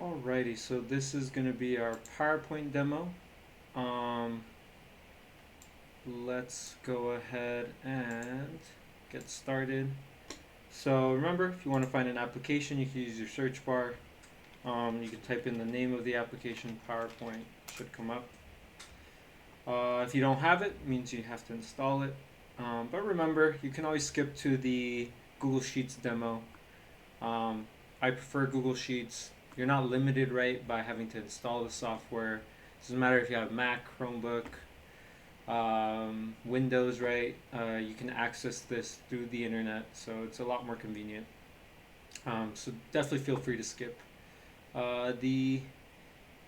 Alrighty, so this is going to be our PowerPoint demo. Um, let's go ahead and get started. So remember, if you want to find an application, you can use your search bar. You can type in the name of the application, PowerPoint should come up. If you don't have it, it means you have to install it. But remember, you can always skip to the Google Sheets demo. Um, I prefer Google Sheets. You're not limited, right, by having to install the software. It doesn't matter if you have Mac, Chromebook, Windows, right? You can access this through the internet, so it's a lot more convenient. So definitely feel free to skip the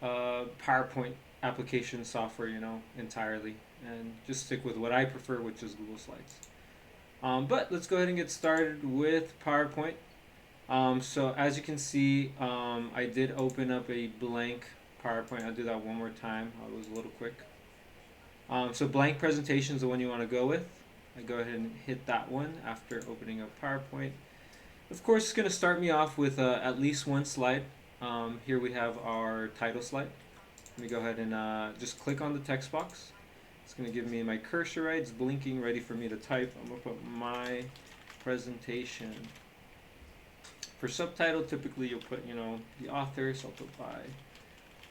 PowerPoint application software, entirely, and just stick with what I prefer, which is Google Slides. But let's go ahead and get started with PowerPoint. So as you can see, I did open up a blank PowerPoint. I'll do that one more time. I was a little quick. So blank presentation is the one you want to go with. I go ahead and hit that one after opening up PowerPoint. Of course, it's going to start me off with at least one slide. Here we have our title slide. Let me go ahead and just click on the text box. It's going to give me my cursor, right? It's blinking, ready for me to type. I'm going to put my presentation. For subtitle, typically you'll put, the author, so I'll put by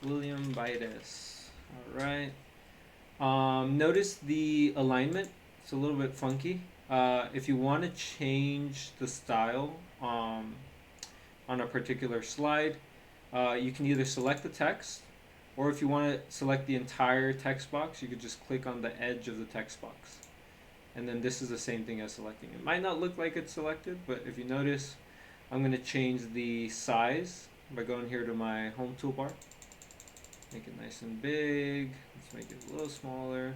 William Baides. All right. Notice the alignment. It's a little bit funky. If you want to change the style on a particular slide, you can either select the text, or if you want to select the entire text box, you could just click on the edge of the text box. And then this is the same thing as selecting. It might not look like it's selected, but if you notice, I'm going to change the size by going here to my home toolbar. Make it nice and big. Let's make it a little smaller.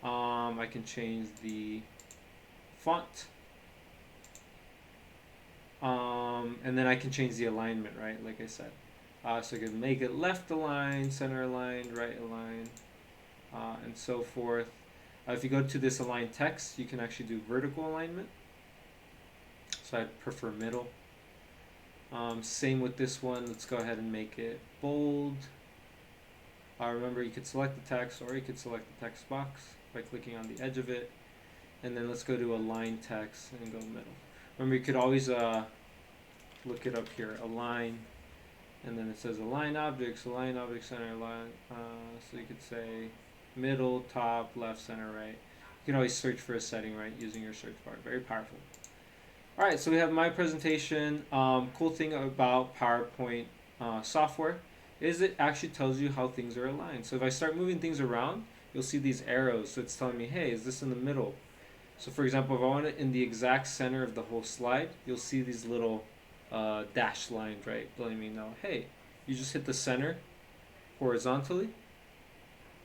I can change the font. And then I can change the alignment, right? Like I said. So I can make it left aligned, center aligned, right aligned, and so forth. If you go to this align text, you can actually do vertical alignment. So I prefer middle. Same with this one. Let's go ahead and make it bold. Remember, you could select the text, or you could select the text box by clicking on the edge of it. And then let's go to align text and go middle. Remember, you could always look it up here, align, and then it says align object center, align. So you could say middle, top, left, center, right. You can always search for a setting, right, using your search bar. Very powerful. All right, so we have my presentation. Cool thing about PowerPoint software is it actually tells you how things are aligned. So if I start moving things around, you'll see these arrows. So it's telling me, hey, is this in the middle? So for example, if I want it in the exact center of the whole slide, you'll see these little dashed lines, right? Letting me know, hey, you just hit the center horizontally,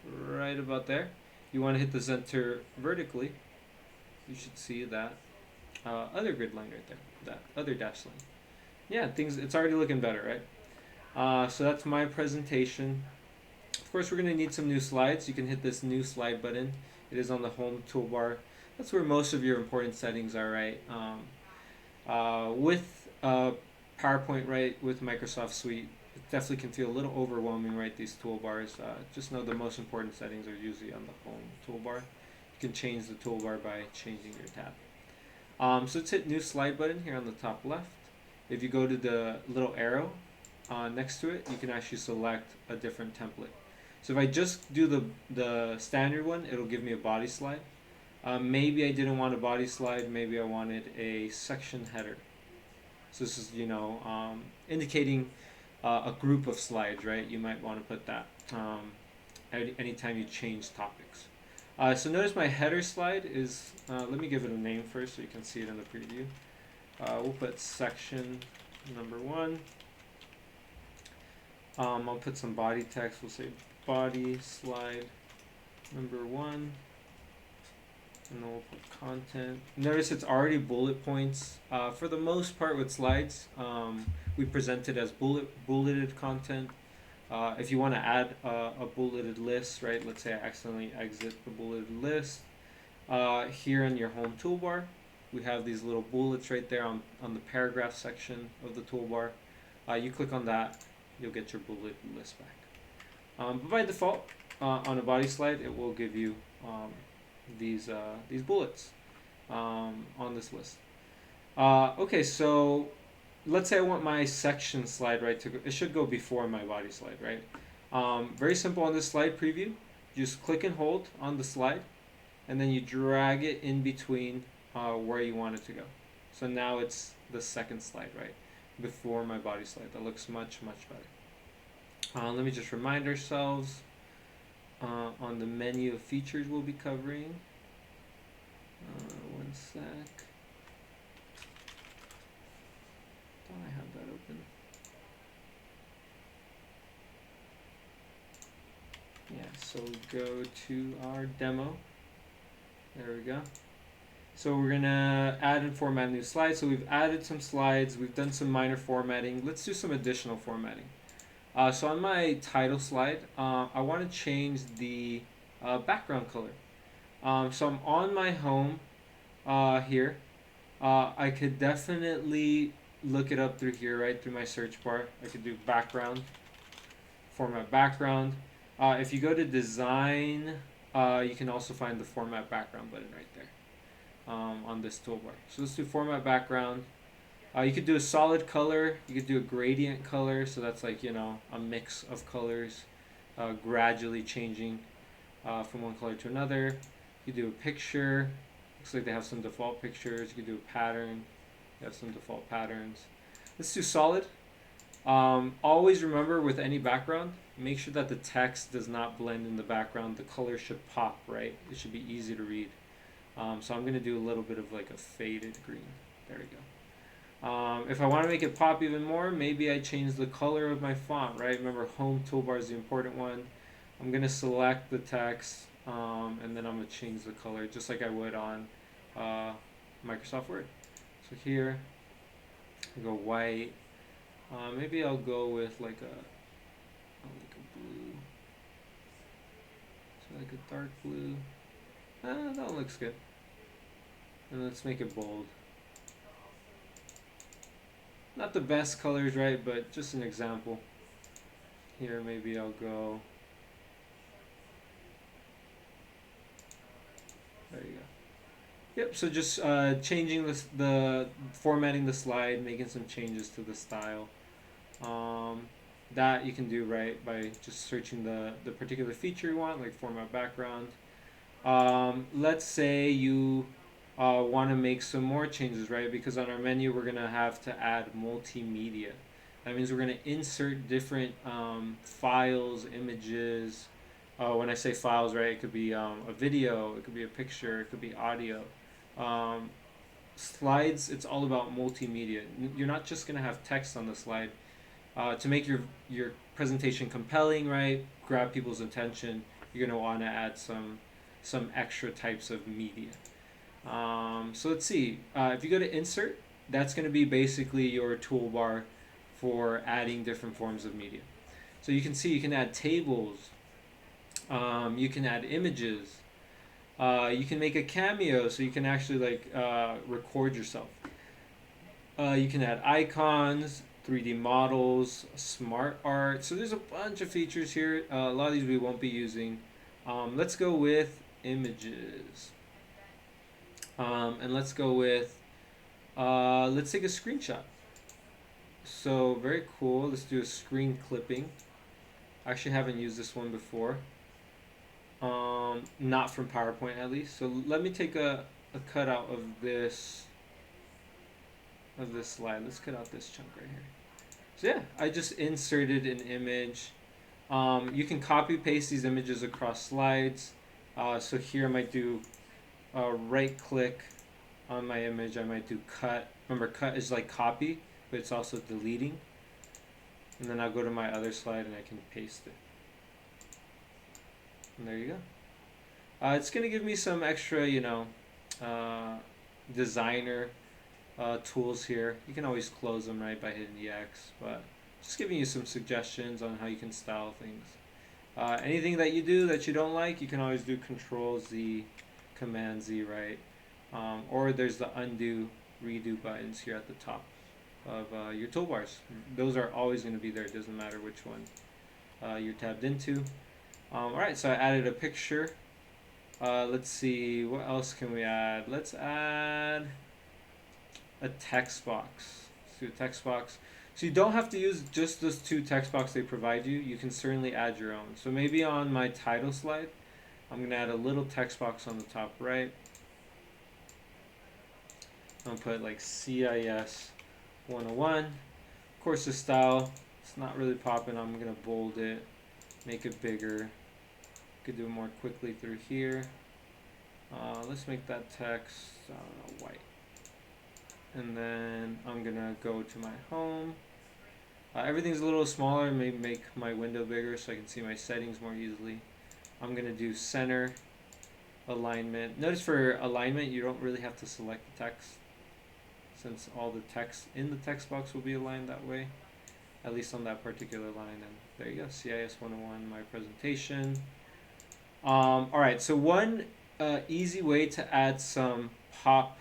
right about there. You want to hit the center vertically, you should see that other grid line right there, that other dash line. Yeah, it's already looking better, right? So that's my presentation. Of course, we're going to need some new slides. You can hit this new slide button. It is on the home toolbar. That's where most of your important settings are, right? With PowerPoint, right, with Microsoft Suite, it definitely can feel a little overwhelming, right, these toolbars. Just know the most important settings are usually on the home toolbar. You can change the toolbar by changing your tab. So let's hit new slide button here on the top left. If you go to the little arrow next to it, you can actually select a different template. So if I just do the standard one, it'll give me a body slide. Maybe I didn't want a body slide, maybe I wanted a section header. So this is, indicating a group of slides, right? You might want to put that anytime you change topics. So notice my header slide is, let me give it a name first so you can see it in the preview. We'll put section number 1. I'll put some body text. We'll say body slide number 1. And then we'll put content. Notice it's already bullet points. For the most part with slides, we present it as bulleted content. If you want to add a bulleted list, right? Let's say I accidentally exit the bulleted list. Here in your home toolbar, we have these little bullets right there on the paragraph section of the toolbar. You click on that, you'll get your bullet list back. But by default, on a body slide, it will give you these bullets on this list. Okay, so let's say I want my section slide, right, to go, it should go before my body slide, right? Very simple on this slide preview. Just click and hold on the slide, and then you drag it in between where you want it to go. So now it's the second slide, right, before my body slide. That looks much, much better. Let me just remind ourselves on the menu of features we'll be covering. One sec. Thought I have that open. Yeah, so we go to our demo. There we go. So we're gonna add and format a new slide. So we've added some slides, we've done some minor formatting. Let's do some additional formatting. So on my title slide, I want to change the background color. So I'm on my home here. I could definitely look it up through here, right, through my search bar. I could do background, format background. If you go to design, you can also find the format background button right there on this toolbar. So let's do format background. You could do a solid color, you could do a gradient color, so that's like, you know, a mix of colors gradually changing from one color to another. You could do a picture, looks like they have some default pictures. You could do a pattern, they have some default patterns. Let's do solid. Always remember with any background, make sure that the text does not blend in the background. The color should pop, right? It should be easy to read. So I'm going to do a little bit of like a faded green. There we go. If I want to make it pop even more, maybe I change the color of my font, right? Remember, home toolbar is the important one. I'm going to select the text, and then I'm going to change the color just like I would on Microsoft Word. So here, I go white. Maybe I'll go with like a blue. So like a dark blue. That one looks good. And let's make it bold. Not the best colors, right? But just an example. Here, maybe I'll go. There you go. Yep. So just changing the formatting the slide, making some changes to the style. That you can do right by just searching the particular feature you want, like format background. Let's say you want to make some more changes, right? Because on our menu, we're going to have to add multimedia. That means we're going to insert different files, images. When I say files, right, it could be a video, it could be a picture, it could be audio. Slides, it's all about multimedia. You're not just going to have text on the slide. To make your presentation compelling, right, grab people's attention, you're going to want to add some extra types of media. So let's see. If you go to insert, that's going to be basically your toolbar for adding different forms of media. So you can see you can add tables, you can add images, you can make a cameo, so you can actually like record yourself. You can add icons, 3D models, smart art. So there's a bunch of features here. A lot of these we won't be using. Let's go with images. And let's go with, let's take a screenshot. So very cool. Let's do a screen clipping. I actually haven't used this one before. Not from PowerPoint at least. So let me take a cutout of this slide. Let's cut out this chunk right here. So yeah, I just inserted an image. You can copy paste these images across slides. So here I might do right click on my image. I might do cut. Remember, cut is like copy, but it's also deleting. And then I'll go to my other slide and I can paste it. And there you go. It's going to give me some extra, designer tools here. You can always close them, right, by hitting the X, but just giving you some suggestions on how you can style things. Anything that you do that you don't like, you can always do Control Z, Command Z, right? Or there's the undo, redo buttons here at the top. of your toolbars. Those are always going to be there. It doesn't matter which one you're tabbed into. Alright, so I added a picture. Let's see, what else can we add? Let's add a text box. Let's do a text box. So you don't have to use just those two text boxes they provide you. You can certainly add your own. So maybe on my title slide, I'm going to add a little text box on the top right. I'm going to put like CIS 101. Course of style, it's not really popping. I'm going to bold it, make it bigger. Could do it more quickly through here. Let's make that text, I don't know, white. And then I'm gonna go to my home. Everything's a little smaller, maybe make my window bigger so I can see my settings more easily. I'm gonna do center, alignment. Notice for alignment, you don't really have to select the text, since all the text in the text box will be aligned that way, at least on that particular line. And there you go, CIS 101, my presentation. Alright, so one easy way to add some pop,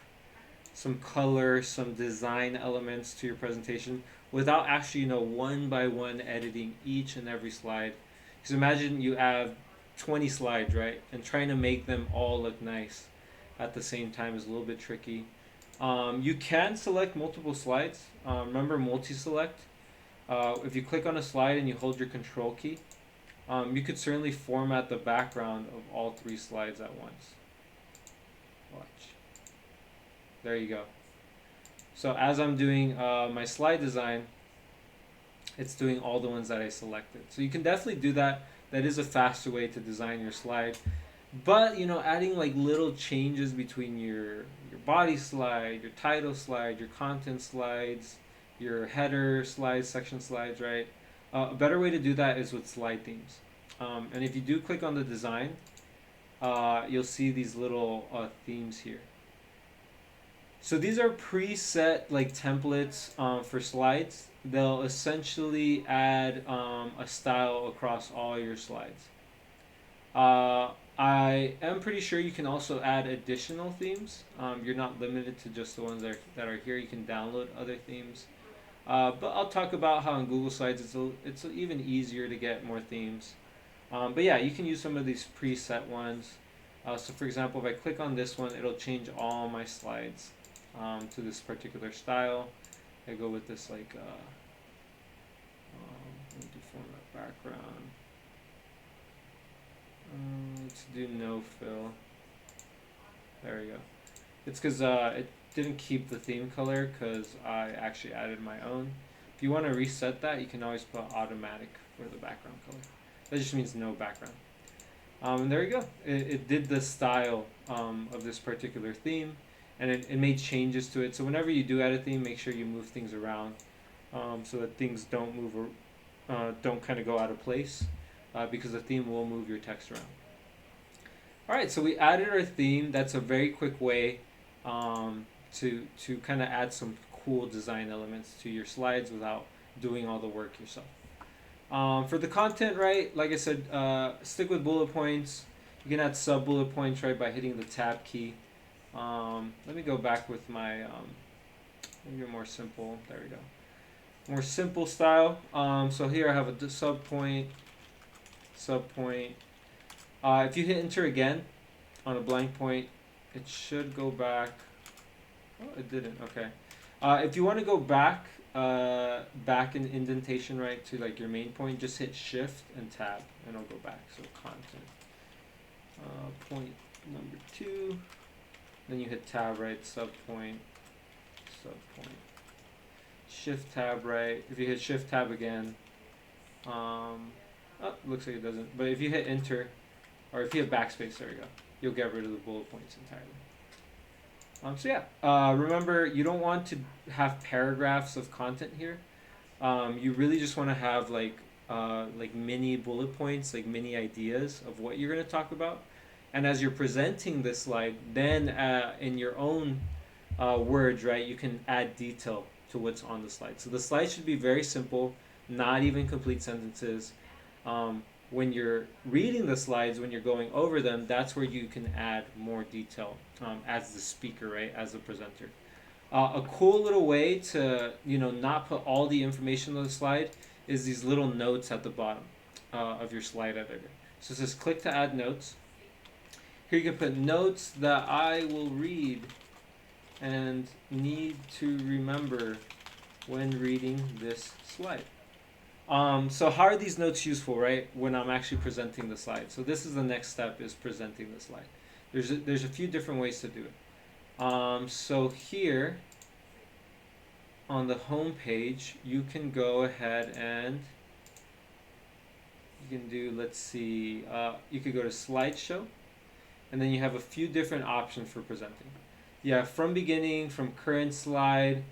some color, some design elements to your presentation without actually, one by one editing each and every slide. Because imagine you have 20 slides, right? And trying to make them all look nice at the same time is a little bit tricky. You can select multiple slides. Remember multi-select. If you click on a slide and you hold your control key, you could certainly format the background of all 3 slides at once. Watch. There you go. So as I'm doing my slide design, it's doing all the ones that I selected. So you can definitely do that. That is a faster way to design your slide. But, adding like little changes between your body slide, your title slide, your content slides, your header slides, section slides, right? A better way to do that is with slide themes. And if you do click on the design, you'll see these little themes here. So these are preset like templates for slides. They'll essentially add a style across all your slides. I am pretty sure you can also add additional themes. You're not limited to just the ones that are here. You can download other themes. But I'll talk about how in Google Slides it's even easier to get more themes. But yeah, you can use some of these preset ones. So for example, if I click on this one, it'll change all my slides to this particular style. I go with this like, let me do format background. Let's do no fill. There we go. It's because it didn't keep the theme color because I actually added my own. If you want to reset that, you can always put automatic for the background color. That just means no background. And there you go. It did the style of this particular theme, and it made changes to it. So whenever you do add a theme, make sure you move things around so that things don't move or don't kind of go out of place because the theme will move your text around. Alright, so we added our theme. That's a very quick way to kind of add some cool design elements to your slides without doing all the work yourself. For the content, right, like I said, stick with bullet points. You can add sub bullet points, right, by hitting the tab key. Let me go back with my maybe a more simple, there we go, more simple style. So here I have a sub point. If you hit enter again on a blank point, it should go back. Oh, it didn't. Okay. If you want to go back in indentation, right, to like your main point, just hit shift and tab and it'll go back. So content point number 2, then you hit tab, right, sub point, shift tab, right. If you hit shift tab again, looks like it doesn't, but if you hit enter or if you hit backspace, there we go, you'll get rid of the bullet points entirely. So yeah, remember, you don't want to have paragraphs of content here. You really just want to have like mini bullet points, like mini ideas of what you're going to talk about. And as you're presenting this slide, then in your own words, right, you can add detail to what's on the slide. So the slide should be very simple, not even complete sentences. When you're reading the slides, when you're going over them, that's where you can add more detail as the speaker, right, as the presenter. A cool little way to not put all the information on the slide is these little notes at the bottom of your slide editor. So it says click to add notes. Here you can put notes that I will read and need to remember when reading this slide. So how are these notes useful, right, when I'm actually presenting the slide? So this is the next step, is presenting the slide. There's a few different ways to do it. So here on the home page, you can go ahead and you can do, let's see, you could go to slideshow, and then you have a few different options for presenting. Yeah, from beginning, from current slide,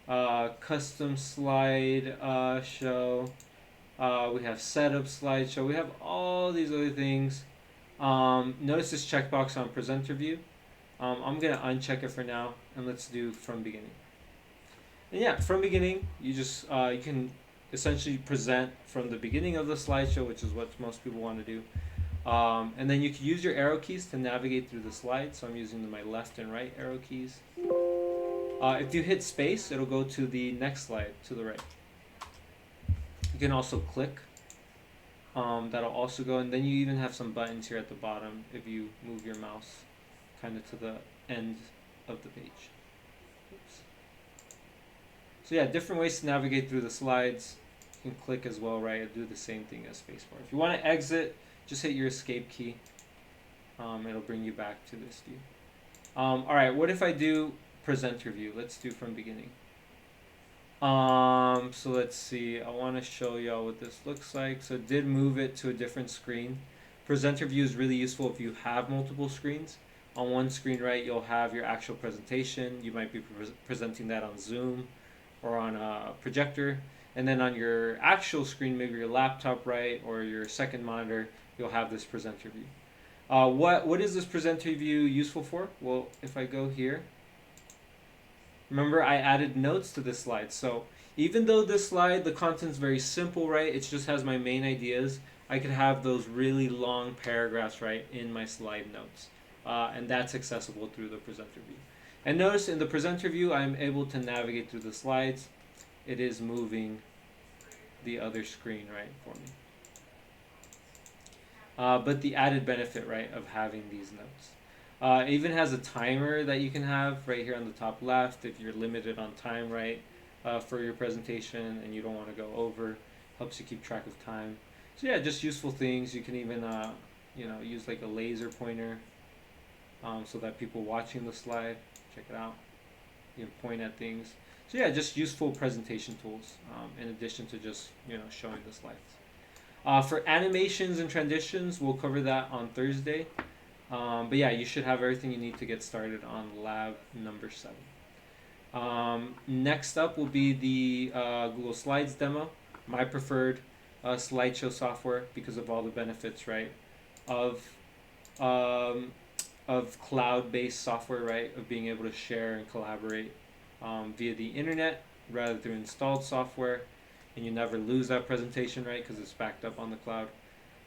custom slide show. We have setup slideshow. We have all these other things. Notice this checkbox on presenter view. I'm gonna uncheck it for now, and let's do from beginning. And yeah, from beginning, you just you can essentially present from the beginning of the slideshow, which is what most people want to do. And then you can use your arrow keys to navigate through the slide. So I'm using my left and right arrow keys. If you hit space, it'll go to the next slide to the right. You can also click. That'll also go, and then you even have some buttons here at the bottom if you move your mouse kind of to the end of the page. Oops. So yeah, different ways to navigate through the slides. You can click as well, right? It'll do the same thing as spacebar. If you want to exit, just hit your escape key. It'll bring you back to this view. All right, what if I do presenter view? Let's do from beginning. So let's see. I want to show y'all what this looks like. So it did move it to a different screen. Presenter view is really useful if you have multiple screens. On one screen, right, you'll have your actual presentation. You might be presenting that on Zoom or on a projector. And then on your actual screen, maybe your laptop, right, or your second monitor, you'll have this presenter view. What is this presenter view useful for? Well, if I go here, remember I added notes to this slide. So even though this slide, the content's very simple, right, it just has my main ideas, I could have those really long paragraphs, right, in my slide notes. And that's accessible through the presenter view. And notice in the presenter view, I'm able to navigate through the slides. It is moving the other screen, right, for me. But the added benefit, right, of having these notes. It even has a timer that you can have right here on the top left if you're limited on time, right, for your presentation and you don't want to go over. Helps you keep track of time. So yeah, just useful things. You can even use like a laser pointer so that people watching the slide, check it out, you can point at things. So yeah, just useful presentation tools in addition to just showing the slides. For animations and transitions, we'll cover that on Thursday. But yeah, you should have everything you need to get started on lab number 7. Next up will be the Google Slides demo, my preferred slideshow software because of all the benefits, right, of cloud-based software, right, of being able to share and collaborate via the internet rather than installed software, and you never lose that presentation, right, because it's backed up on the cloud.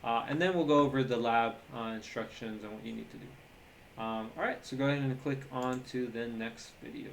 And then we'll go over the lab instructions and what you need to do. All right, so go ahead and click on to the next video.